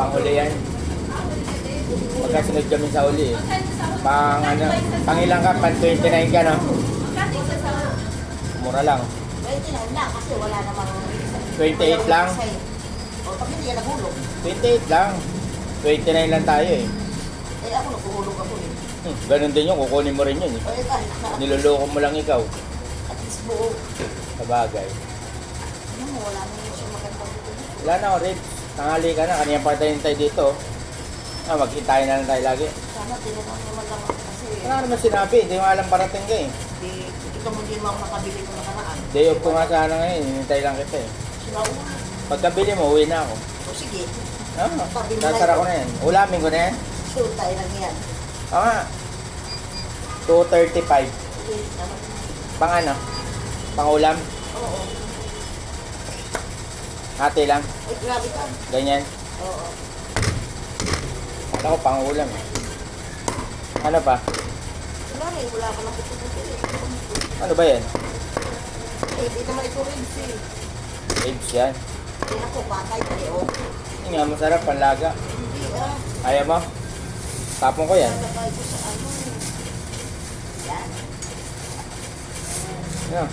Panghuli yan. Magkasunod kami sa uli eh. Pang ilang ka? Pang 29 ka, no? Mura lang. 29 lang kasi wala namang... 28 lang? O, pag hindi yan nahulog. 28 lang. 29 lang tayo eh. Eh ako naghuhulog ako eh. Ganun din yun, kukunin mo rin yun eh. Eh kahit na... Niloloko mo lang ikaw. At least buo. Sa bagay. Ano mo, wala naman siya magandang dito. Wala na ako, Red. Tanghali ka na. Kanina pa tayo dito. Magkitayin na lang tayo lagi. Sana tinanong naman lang ako kasi... Wala naman sinabi. Hindi mo alam parating ka eh. Ito mo din mo ako nakabili ko nakaraan. Day off ko nga sana ngayon. Hinintay lang kita eh. Sinauna. Pagkabili mo, uwi na ako. O sige. Sasara ko na yan. Ulamin ko na yan. Sure tayo lang yan. Oo nga. 2:35. Sige, naman. Pang ano? Pang ulam? Oo. Hati lang? Ay, grabe ka. Ganyan? Oo. Ako pang ulam eh. Ano pa? Wala rin, wala ka lang pupunta eh. Ano ba yan? Eh, di naman ito rin si. Babes yan. Eh, ako, patay pa eh, oh. Hindi nga masarap, panlaga. Hindi ah. Ayaw mo? Tapon ko yan. Nagkakay ko sa ano. Yan. Ano?